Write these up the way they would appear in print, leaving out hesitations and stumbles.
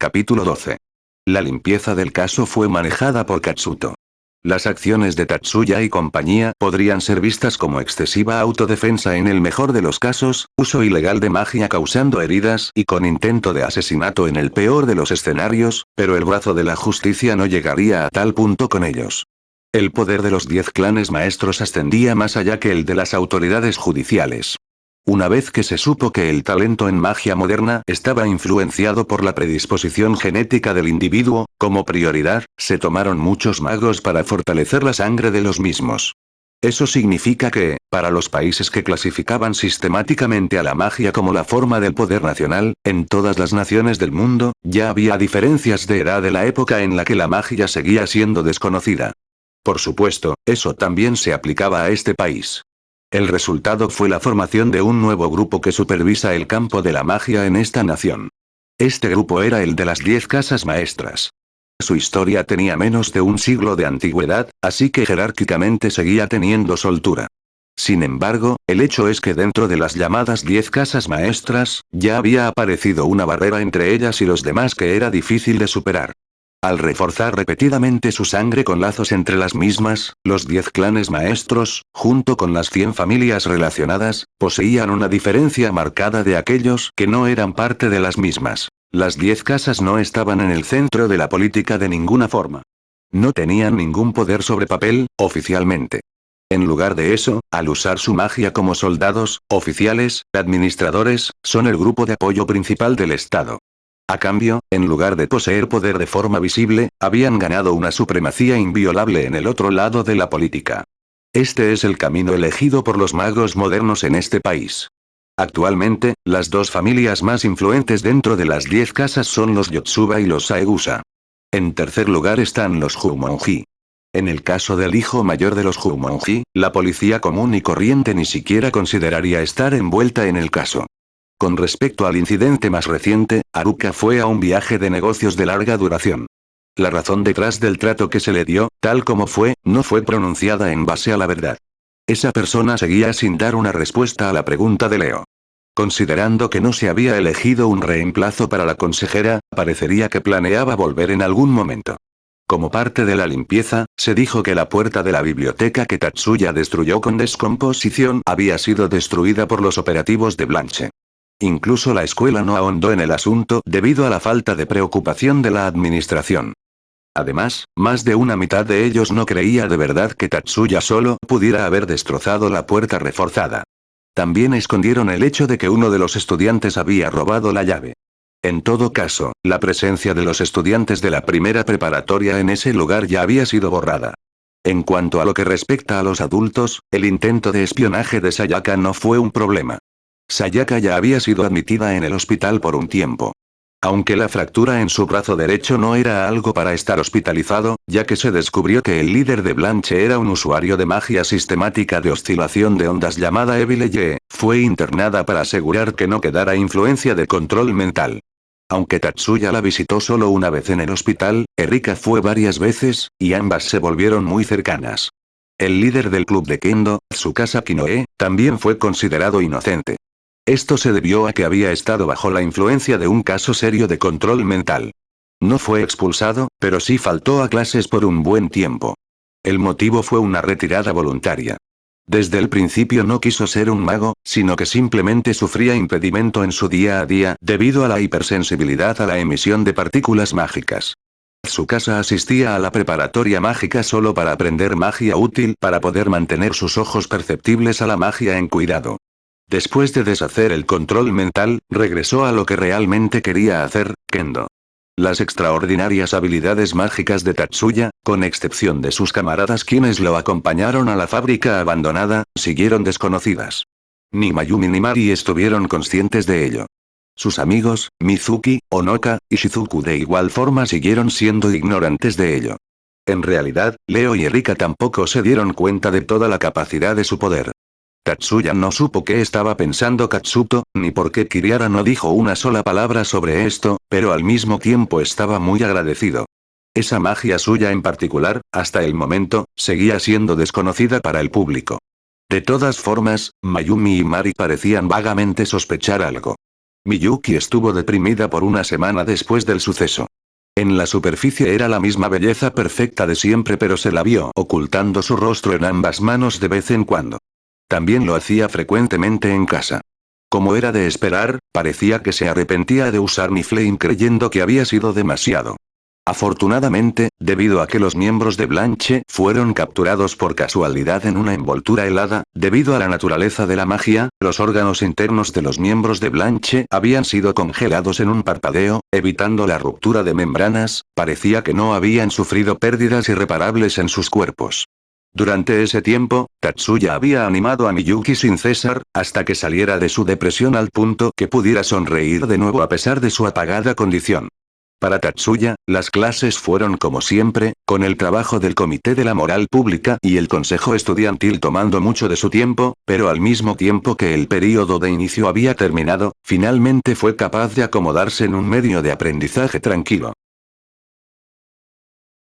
Capítulo 12. La limpieza del caso fue manejada por Katsuto. Las acciones de Tatsuya y compañía podrían ser vistas como excesiva autodefensa en el mejor de los casos, uso ilegal de magia causando heridas y con intento de asesinato en el peor de los escenarios, pero el brazo de la justicia no llegaría a tal punto con ellos. El poder de los 10 clanes maestros ascendía más allá que el de las autoridades judiciales. Una vez que se supo que el talento en magia moderna estaba influenciado por la predisposición genética del individuo, como prioridad, se tomaron muchos magos para fortalecer la sangre de los mismos. Eso significa que, para los países que clasificaban sistemáticamente a la magia como la forma del poder nacional, en todas las naciones del mundo, ya había diferencias de edad de la época en la que la magia seguía siendo desconocida. Por supuesto, eso también se aplicaba a este país. El resultado fue la formación de un nuevo grupo que supervisa el campo de la magia en esta nación. Este grupo era el de las 10 casas maestras. Su historia tenía menos de un siglo de antigüedad, así que jerárquicamente seguía teniendo soltura. Sin embargo, el hecho es que dentro de las llamadas 10 casas maestras, ya había aparecido una barrera entre ellas y los demás que era difícil de superar. Al reforzar repetidamente su sangre con lazos entre las mismas, los 10 clanes maestros, junto con las 100 familias relacionadas, poseían una diferencia marcada de aquellos que no eran parte de las mismas. Las 10 casas no estaban en el centro de la política de ninguna forma. No tenían ningún poder sobre papel, oficialmente. En lugar de eso, al usar su magia como soldados, oficiales, administradores, son el grupo de apoyo principal del Estado. A cambio, en lugar de poseer poder de forma visible, habían ganado una supremacía inviolable en el otro lado de la política. Este es el camino elegido por los magos modernos en este país. Actualmente, las dos familias más influentes dentro de las 10 casas son los Yotsuba y los Saegusa. En tercer lugar están los Jumonji. En el caso del hijo mayor de los Jumonji, la policía común y corriente ni siquiera consideraría estar envuelta en el caso. Con respecto al incidente más reciente, Haruka fue a un viaje de negocios de larga duración. La razón detrás del trato que se le dio, tal como fue, no fue pronunciada en base a la verdad. Esa persona seguía sin dar una respuesta a la pregunta de Leo. Considerando que no se había elegido un reemplazo para la consejera, parecería que planeaba volver en algún momento. Como parte de la limpieza, se dijo que la puerta de la biblioteca que Tatsuya destruyó con descomposición había sido destruida por los operativos de Blanche. Incluso la escuela no ahondó en el asunto debido a la falta de preocupación de la administración. Además, más de una mitad de ellos no creía de verdad que Tatsuya solo pudiera haber destrozado la puerta reforzada. También escondieron el hecho de que uno de los estudiantes había robado la llave. En todo caso, la presencia de los estudiantes de la primera preparatoria en ese lugar ya había sido borrada. En cuanto a lo que respecta a los adultos, el intento de espionaje de Sayaka no fue un problema. Sayaka ya había sido admitida en el hospital por un tiempo. Aunque la fractura en su brazo derecho no era algo para estar hospitalizado, ya que se descubrió que el líder de Blanche era un usuario de magia sistemática de oscilación de ondas llamada Evil Eye, fue internada para asegurar que no quedara influencia de control mental. Aunque Tatsuya la visitó solo una vez en el hospital, Erika fue varias veces, y ambas se volvieron muy cercanas. El líder del club de Kendo, Tsukasa Kinoe, también fue considerado inocente. Esto se debió a que había estado bajo la influencia de un caso serio de control mental. No fue expulsado, pero sí faltó a clases por un buen tiempo. El motivo fue una retirada voluntaria. Desde el principio no quiso ser un mago, sino que simplemente sufría impedimento en su día a día debido a la hipersensibilidad a la emisión de partículas mágicas. Tsukasa asistía a la preparatoria mágica solo para aprender magia útil para poder mantener sus ojos perceptibles a la magia en cuidado. Después de deshacer el control mental, regresó a lo que realmente quería hacer, Kendo. Las extraordinarias habilidades mágicas de Tatsuya, con excepción de sus camaradas quienes lo acompañaron a la fábrica abandonada, siguieron desconocidas. Ni Mayumi ni Mari estuvieron conscientes de ello. Sus amigos, Mizuki, Onoka, y Shizuku de igual forma siguieron siendo ignorantes de ello. En realidad, Leo y Erika tampoco se dieron cuenta de toda la capacidad de su poder. Tatsuya no supo qué estaba pensando Katsuto, ni por qué Kiriara no dijo una sola palabra sobre esto, pero al mismo tiempo estaba muy agradecido. Esa magia suya en particular, hasta el momento, seguía siendo desconocida para el público. De todas formas, Mayumi y Mari parecían vagamente sospechar algo. Miyuki estuvo deprimida por una semana después del suceso. En la superficie era la misma belleza perfecta de siempre, pero se la vio ocultando su rostro en ambas manos de vez en cuando. También lo hacía frecuentemente en casa. Como era de esperar, parecía que se arrepentía de usar mi flame creyendo que había sido demasiado. Afortunadamente, debido a que los miembros de Blanche fueron capturados por casualidad en una envoltura helada, debido a la naturaleza de la magia, los órganos internos de los miembros de Blanche habían sido congelados en un parpadeo, evitando la ruptura de membranas, parecía que no habían sufrido pérdidas irreparables en sus cuerpos. Durante ese tiempo, Tatsuya había animado a Miyuki sin cesar, hasta que saliera de su depresión al punto que pudiera sonreír de nuevo a pesar de su apagada condición. Para Tatsuya, las clases fueron como siempre, con el trabajo del Comité de la Moral Pública y el Consejo Estudiantil tomando mucho de su tiempo, pero al mismo tiempo que el período de inicio había terminado, finalmente fue capaz de acomodarse en un medio de aprendizaje tranquilo.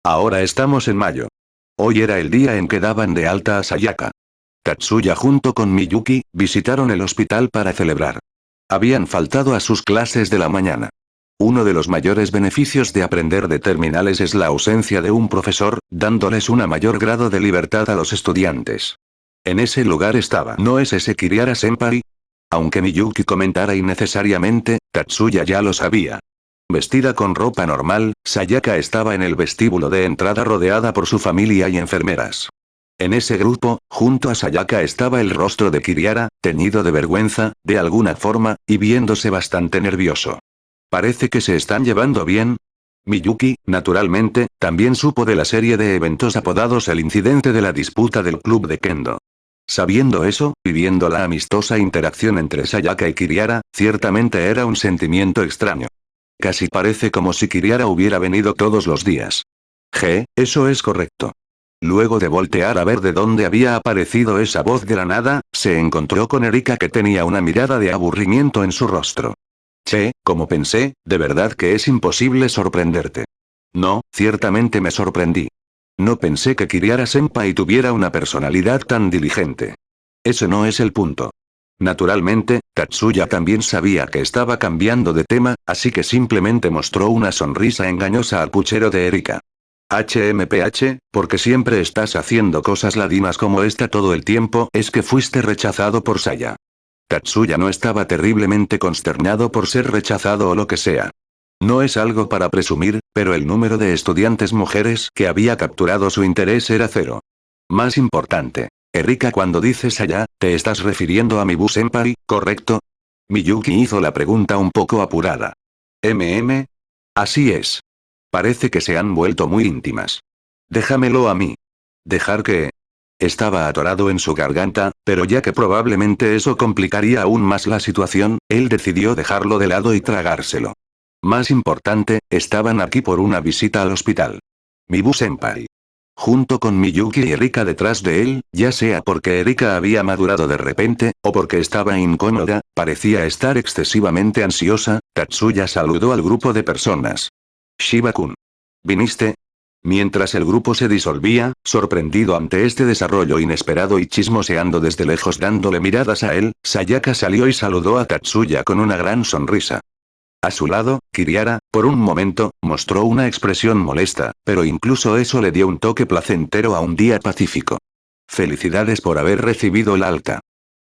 Ahora estamos en mayo. Hoy era el día en que daban de alta a Sayaka. Tatsuya junto con Miyuki, visitaron el hospital para celebrar. Habían faltado a sus clases de la mañana. Uno de los mayores beneficios de aprender de terminales es la ausencia de un profesor, dándoles un mayor grado de libertad a los estudiantes. En ese lugar estaba. ¿No es ese Kiriara-senpai? Aunque Miyuki comentara innecesariamente, Tatsuya ya lo sabía. Vestida con ropa normal, Sayaka estaba en el vestíbulo de entrada rodeada por su familia y enfermeras. En ese grupo, junto a Sayaka estaba el rostro de Kiriara, teñido de vergüenza, de alguna forma, y viéndose bastante nervioso. Parece que se están llevando bien. Miyuki, naturalmente, también supo de la serie de eventos apodados el incidente de la disputa del club de Kendo. Sabiendo eso, y viendo la amistosa interacción entre Sayaka y Kiriara, ciertamente era un sentimiento extraño. Casi parece como si Kiriara hubiera venido todos los días. Eso es correcto. Luego de voltear a ver de dónde había aparecido esa voz de la nada, se encontró con Erika que tenía una mirada de aburrimiento en su rostro. Como pensé, de verdad que es imposible sorprenderte. No, ciertamente me sorprendí. No pensé que Kiriara-senpai tuviera una personalidad tan diligente. Eso no es el punto. Naturalmente, Tatsuya también sabía que estaba cambiando de tema, así que simplemente mostró una sonrisa engañosa al puchero de Erika. ¿Porque siempre estás haciendo cosas ladinas como esta todo el tiempo? Es que fuiste rechazado por Saya. Tatsuya no estaba terriblemente consternado por ser rechazado o lo que sea. No es algo para presumir, pero el número de estudiantes mujeres que había capturado su interés era cero. Más importante. Erika, cuando dices allá, te estás refiriendo a Mibu-senpai, ¿correcto? Miyuki hizo la pregunta un poco apurada. Así es. Parece que se han vuelto muy íntimas. Déjamelo a mí. ¿Dejar qué? Estaba atorado en su garganta, pero ya que probablemente eso complicaría aún más la situación, él decidió dejarlo de lado y tragárselo. Más importante, estaban aquí por una visita al hospital. Mibu-senpai. Junto con Miyuki y Erika detrás de él, ya sea porque Erika había madurado de repente, o porque estaba incómoda, parecía estar excesivamente ansiosa, Tatsuya saludó al grupo de personas. Shiba-kun. ¿Viniste? Mientras el grupo se disolvía, sorprendido ante este desarrollo inesperado y chismoseando desde lejos dándole miradas a él, Sayaka salió y saludó a Tatsuya con una gran sonrisa. A su lado, Kiriara, por un momento, mostró una expresión molesta, pero incluso eso le dio un toque placentero a un día pacífico. Felicidades por haber recibido el alta.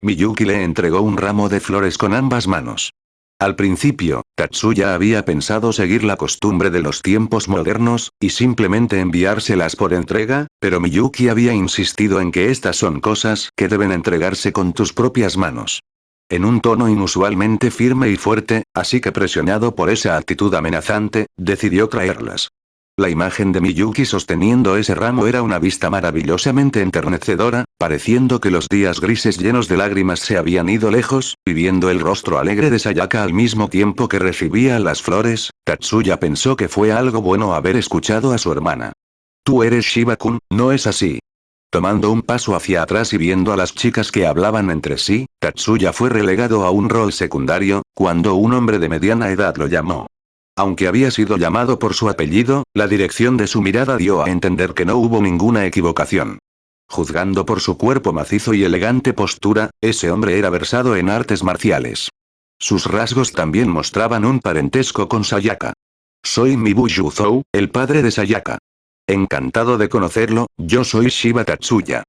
Miyuki le entregó un ramo de flores con ambas manos. Al principio, Tatsuya había pensado seguir la costumbre de los tiempos modernos, y simplemente enviárselas por entrega, pero Miyuki había insistido en que estas son cosas que deben entregarse con tus propias manos. En un tono inusualmente firme y fuerte, así que presionado por esa actitud amenazante, decidió traerlas. La imagen de Miyuki sosteniendo ese ramo era una vista maravillosamente enternecedora, pareciendo que los días grises llenos de lágrimas se habían ido lejos, y viendo el rostro alegre de Sayaka al mismo tiempo que recibía las flores, Tatsuya pensó que fue algo bueno haber escuchado a su hermana. Tú eres Shiba-kun, ¿no es así? Tomando un paso hacia atrás y viendo a las chicas que hablaban entre sí, Tatsuya fue relegado a un rol secundario, cuando un hombre de mediana edad lo llamó. Aunque había sido llamado por su apellido, la dirección de su mirada dio a entender que no hubo ninguna equivocación. Juzgando por su cuerpo macizo y elegante postura, ese hombre era versado en artes marciales. Sus rasgos también mostraban un parentesco con Sayaka. Soy Mibu Yuzou, el padre de Sayaka. Encantado de conocerlo, yo soy Shiba Tatsuya.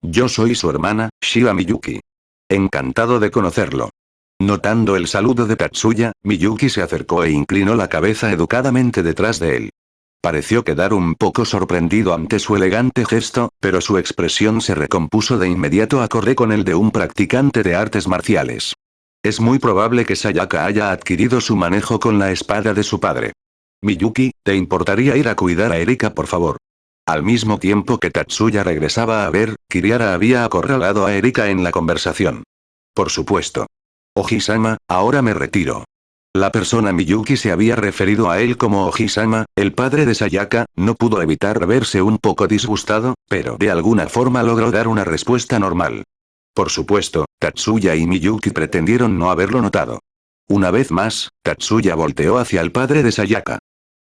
Yo soy su hermana, Shiba Miyuki. Encantado de conocerlo. Notando el saludo de Tatsuya, Miyuki se acercó e inclinó la cabeza educadamente detrás de él. Pareció quedar un poco sorprendido ante su elegante gesto, pero su expresión se recompuso de inmediato acorde con el de un practicante de artes marciales. Es muy probable que Sayaka haya adquirido su manejo con la espada de su padre. Miyuki, ¿te importaría ir a cuidar a Erika por favor? Al mismo tiempo que Tatsuya regresaba a ver, Kiriara había acorralado a Erika en la conversación. Por supuesto. Oji-sama, ahora me retiro. La persona Miyuki se había referido a él como Oji-sama, el padre de Sayaka, no pudo evitar verse un poco disgustado, pero de alguna forma logró dar una respuesta normal. Por supuesto, Tatsuya y Miyuki pretendieron no haberlo notado. Una vez más, Tatsuya volteó hacia el padre de Sayaka.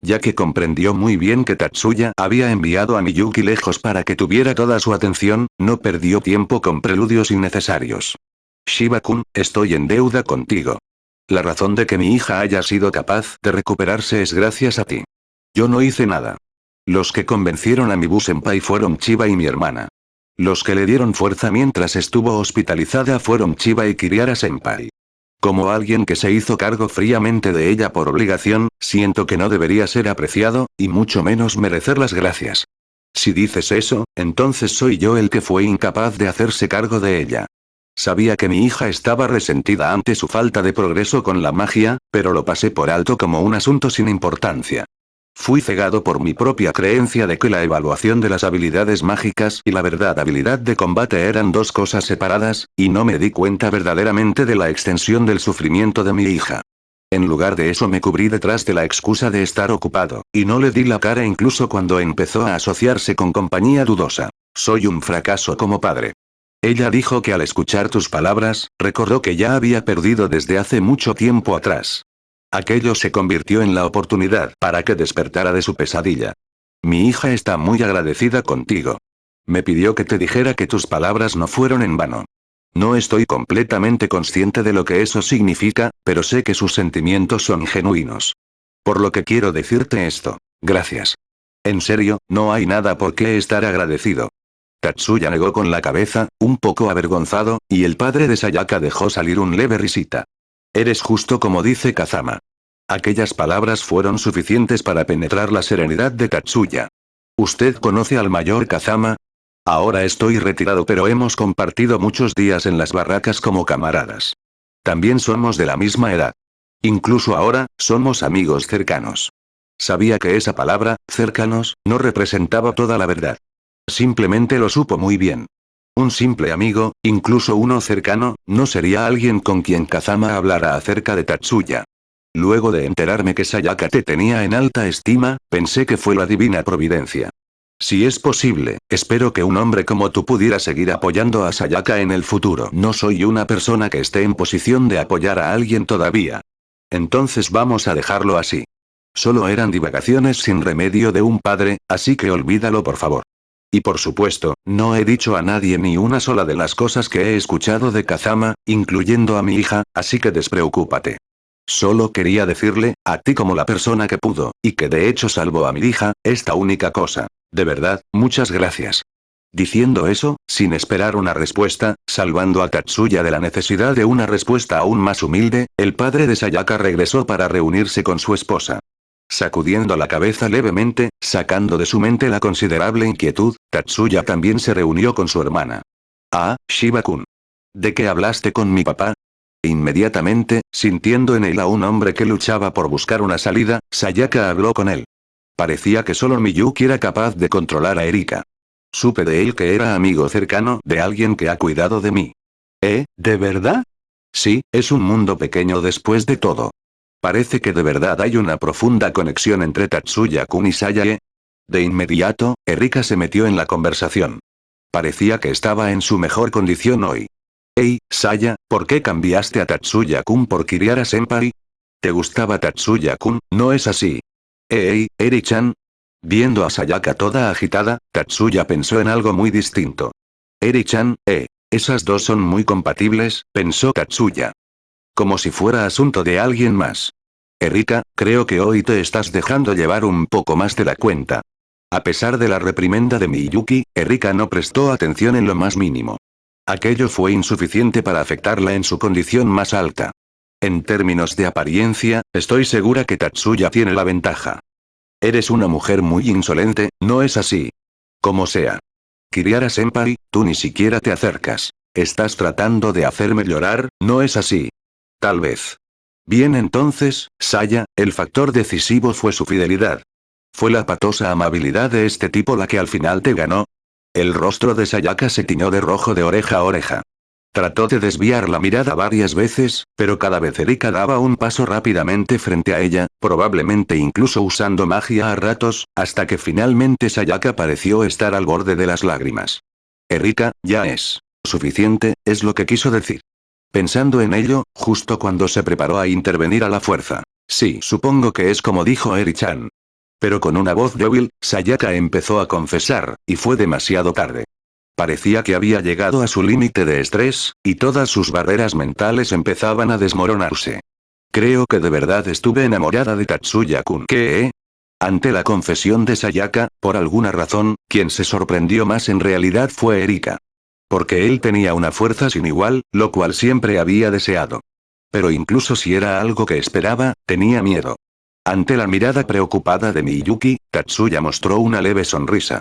Ya que comprendió muy bien que Tatsuya había enviado a Miyuki lejos para que tuviera toda su atención, no perdió tiempo con preludios innecesarios. Shiba-kun, estoy en deuda contigo. La razón de que mi hija haya sido capaz de recuperarse es gracias a ti. Yo no hice nada. Los que convencieron a Mibu-senpai fueron Chiba y mi hermana. Los que le dieron fuerza mientras estuvo hospitalizada fueron Chiba y Kiriara-senpai. Como alguien que se hizo cargo fríamente de ella por obligación, siento que no debería ser apreciado, y mucho menos merecer las gracias. Si dices eso, entonces soy yo el que fue incapaz de hacerse cargo de ella. Sabía que mi hija estaba resentida ante su falta de progreso con la magia, pero lo pasé por alto como un asunto sin importancia. Fui cegado por mi propia creencia de que la evaluación de las habilidades mágicas y la verdadera habilidad de combate eran dos cosas separadas, y no me di cuenta verdaderamente de la extensión del sufrimiento de mi hija. En lugar de eso me cubrí detrás de la excusa de estar ocupado, y no le di la cara incluso cuando empezó a asociarse con compañía dudosa. Soy un fracaso como padre. Ella dijo que al escuchar tus palabras, recordó que ya había perdido desde hace mucho tiempo atrás. Aquello se convirtió en la oportunidad para que despertara de su pesadilla. Mi hija está muy agradecida contigo. Me pidió que te dijera que tus palabras no fueron en vano. No estoy completamente consciente de lo que eso significa, pero sé que sus sentimientos son genuinos. Por lo que quiero decirte esto. Gracias. En serio, no hay nada por qué estar agradecido. Tatsuya negó con la cabeza, un poco avergonzado, y el padre de Sayaka dejó salir un leve risita. Eres justo como dice Kazama. Aquellas palabras fueron suficientes para penetrar la serenidad de Tatsuya. ¿Usted conoce al mayor Kazama? Ahora estoy retirado pero hemos compartido muchos días en las barracas como camaradas. También somos de la misma edad. Incluso ahora, somos amigos cercanos. Sabía que esa palabra, cercanos, no representaba toda la verdad. Simplemente lo supo muy bien. Un simple amigo, incluso uno cercano, no sería alguien con quien Kazama hablara acerca de Tatsuya. Luego de enterarme que Sayaka te tenía en alta estima, pensé que fue la divina providencia. Si es posible, espero que un hombre como tú pudiera seguir apoyando a Sayaka en el futuro. No soy una persona que esté en posición de apoyar a alguien todavía. Entonces vamos a dejarlo así. Solo eran divagaciones sin remedio de un padre, así que olvídalo por favor. Y por supuesto, no he dicho a nadie ni una sola de las cosas que he escuchado de Kazama, incluyendo a mi hija, así que despreocúpate. Solo quería decirle, a ti como la persona que pudo, y que de hecho salvó a mi hija, esta única cosa. De verdad, muchas gracias. Diciendo eso, sin esperar una respuesta, salvando a Tatsuya de la necesidad de una respuesta aún más humilde, el padre de Sayaka regresó para reunirse con su esposa. Sacudiendo la cabeza levemente, sacando de su mente la considerable inquietud, Tatsuya también se reunió con su hermana. Ah, Shiba-kun. ¿De qué hablaste con mi papá? Inmediatamente, sintiendo en él a un hombre que luchaba por buscar una salida, Sayaka habló con él. Parecía que solo Miyuki era capaz de controlar a Erika. Supe de él que era amigo cercano de alguien que ha cuidado de mí. ¿De verdad? Sí, es un mundo pequeño después de todo. Parece que de verdad hay una profunda conexión entre Tatsuya-kun y Sayae. De inmediato, Erika se metió en la conversación. Parecía que estaba en su mejor condición hoy. Hey, Saya, ¿por qué cambiaste a Tatsuya-kun por Kiriara-senpai? ¿Te gustaba Tatsuya-kun, no es así? Eri-chan. Viendo a Sayaka toda agitada, Tatsuya pensó en algo muy distinto. Eri-chan, esas dos son muy compatibles, pensó Tatsuya. Como si fuera asunto de alguien más. Erika, creo que hoy te estás dejando llevar un poco más de la cuenta. A pesar de la reprimenda de Miyuki, Erika no prestó atención en lo más mínimo. Aquello fue insuficiente para afectarla en su condición más alta. En términos de apariencia, estoy segura que Tatsuya tiene la ventaja. Eres una mujer muy insolente, ¿no es así? Como sea. Kiriara-senpai, tú ni siquiera te acercas. Estás tratando de hacerme llorar, ¿no es así? Tal vez. Bien entonces, Saya, el factor decisivo fue su fidelidad. ¿Fue la patosa amabilidad de este tipo la que al final te ganó? El rostro de Sayaka se tiñó de rojo de oreja a oreja. Trató de desviar la mirada varias veces, pero cada vez Erika daba un paso rápidamente frente a ella, probablemente incluso usando magia a ratos, hasta que finalmente Sayaka pareció estar al borde de las lágrimas. Erika, ya es suficiente, es lo que quiso decir. Pensando en ello, justo cuando se preparó a intervenir a la fuerza. Sí, supongo que es como dijo Eri-chan. Pero con una voz débil, Sayaka empezó a confesar, y fue demasiado tarde. Parecía que había llegado a su límite de estrés, y todas sus barreras mentales empezaban a desmoronarse. Creo que de verdad estuve enamorada de Tatsuya-kun. ¿Qué? Ante la confesión de Sayaka, por alguna razón, quien se sorprendió más en realidad fue Erika. Porque él tenía una fuerza sin igual, lo cual siempre había deseado. Pero incluso si era algo que esperaba, tenía miedo. Ante la mirada preocupada de Miyuki, Tatsuya mostró una leve sonrisa.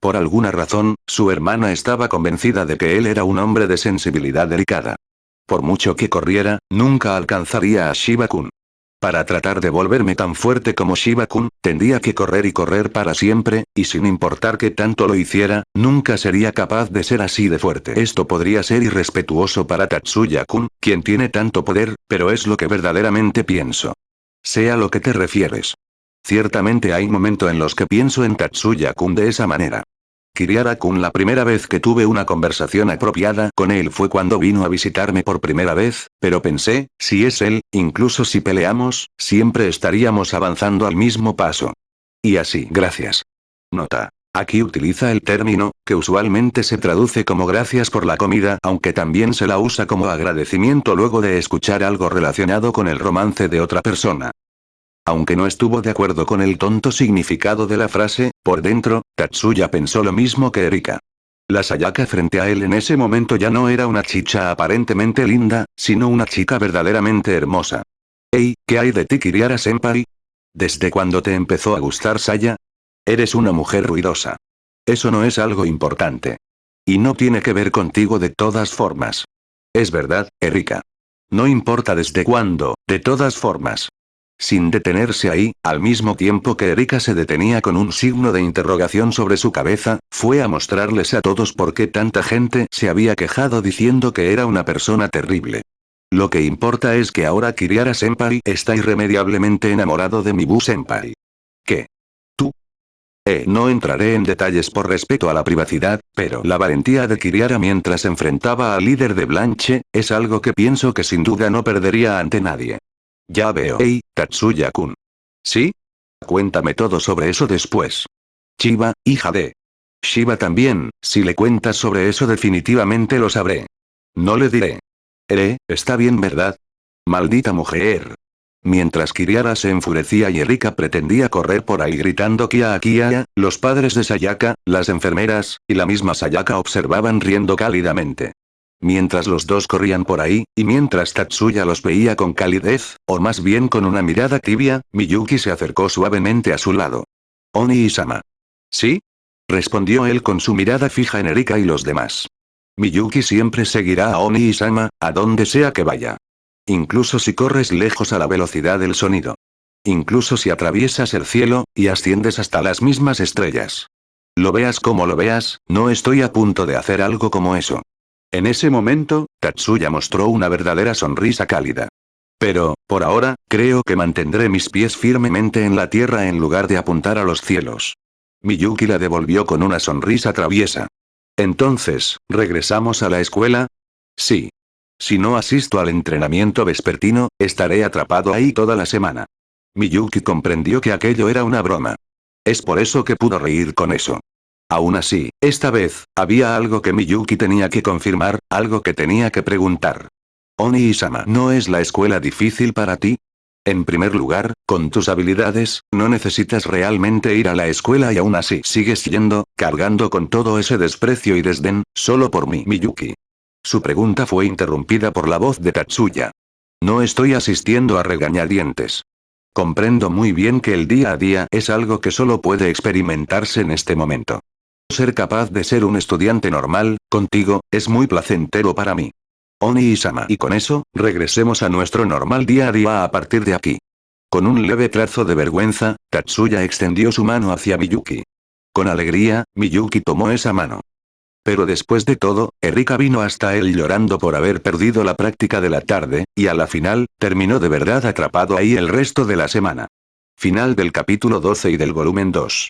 Por alguna razón, su hermana estaba convencida de que él era un hombre de sensibilidad delicada. Por mucho que corriera, nunca alcanzaría a Shiba-kun. Para tratar de volverme tan fuerte como Shiba-kun, tendría que correr y correr para siempre, y sin importar que tanto lo hiciera, nunca sería capaz de ser así de fuerte. Esto podría ser irrespetuoso para Tatsuya-kun, quien tiene tanto poder, pero es lo que verdaderamente pienso. Sea lo que te refieres. Ciertamente hay momentos en los que pienso en Tatsuya-kun de esa manera. Kiriara-kun, la primera vez que tuve una conversación apropiada con él fue cuando vino a visitarme por primera vez, pero pensé, si es él, incluso si peleamos, siempre estaríamos avanzando al mismo paso. Y así. Gracias. Nota. Aquí utiliza el término, que usualmente se traduce como gracias por la comida, aunque también se la usa como agradecimiento luego de escuchar algo relacionado con el romance de otra persona. Aunque no estuvo de acuerdo con el tonto significado de la frase, por dentro, Tatsuya pensó lo mismo que Erika. La Sayaka frente a él en ese momento ya no era una chica aparentemente linda, sino una chica verdaderamente hermosa. Hey, ¿qué hay de ti, Kiriara-senpai? ¿Desde cuándo te empezó a gustar Saya? Eres una mujer ruidosa. Eso no es algo importante. Y no tiene que ver contigo de todas formas. Es verdad, Erika. No importa desde cuándo, de todas formas. Sin detenerse ahí, al mismo tiempo que Erika se detenía con un signo de interrogación sobre su cabeza, fue a mostrarles a todos por qué tanta gente se había quejado diciendo que era una persona terrible. Lo que importa es que ahora Kiriara-senpai está irremediablemente enamorado de Mibu-senpai. ¿Qué? ¿Tú? No entraré en detalles por respeto a la privacidad, pero la valentía de Kiriara mientras enfrentaba al líder de Blanche, es algo que pienso que sin duda no perdería ante nadie. Ya veo. Hey, Tatsuya-kun. ¿Sí? Cuéntame todo sobre eso después. Chiba, hija de Shiba también, si le cuentas sobre eso definitivamente lo sabré. No le diré. Está bien, ¿verdad? Maldita mujer. Mientras Kiriara se enfurecía y Erika pretendía correr por ahí gritando Kia Kia, los padres de Sayaka, las enfermeras, y la misma Sayaka observaban riendo cálidamente. Mientras los dos corrían por ahí, y mientras Tatsuya los veía con calidez, o más bien con una mirada tibia, Miyuki se acercó suavemente a su lado. Oni-sama. ¿Sí? Respondió él con su mirada fija en Erika y los demás. Miyuki siempre seguirá a Oni-sama, a donde sea que vaya. Incluso si corres lejos a la velocidad del sonido. Incluso si atraviesas el cielo, y asciendes hasta las mismas estrellas. Lo veas como lo veas, no estoy a punto de hacer algo como eso. En ese momento, Tatsuya mostró una verdadera sonrisa cálida. Pero, por ahora, creo que mantendré mis pies firmemente en la tierra en lugar de apuntar a los cielos. Miyuki la devolvió con una sonrisa traviesa. Entonces, ¿regresamos a la escuela? Sí. Si no asisto al entrenamiento vespertino, estaré atrapado ahí toda la semana. Miyuki comprendió que aquello era una broma. Es por eso que pudo reír con eso. Aún así, esta vez, había algo que Miyuki tenía que confirmar, algo que tenía que preguntar. Oni-sama, ¿no es la escuela difícil para ti? En primer lugar, con tus habilidades, no necesitas realmente ir a la escuela y aún así sigues yendo, cargando con todo ese desprecio y desdén, solo por mí, Miyuki. Su pregunta fue interrumpida por la voz de Tatsuya. No estoy asistiendo a regañadientes. Comprendo muy bien que el día a día es algo que solo puede experimentarse en este momento. Ser capaz de ser un estudiante normal, contigo, es muy placentero para mí. Oni-sama. Y con eso, regresemos a nuestro normal día a día a partir de aquí. Con un leve trazo de vergüenza, Tatsuya extendió su mano hacia Miyuki. Con alegría, Miyuki tomó esa mano. Pero después de todo, Erika vino hasta él llorando por haber perdido la práctica de la tarde, y a la final, terminó de verdad atrapado ahí el resto de la semana. Final del capítulo 12 y del volumen 2.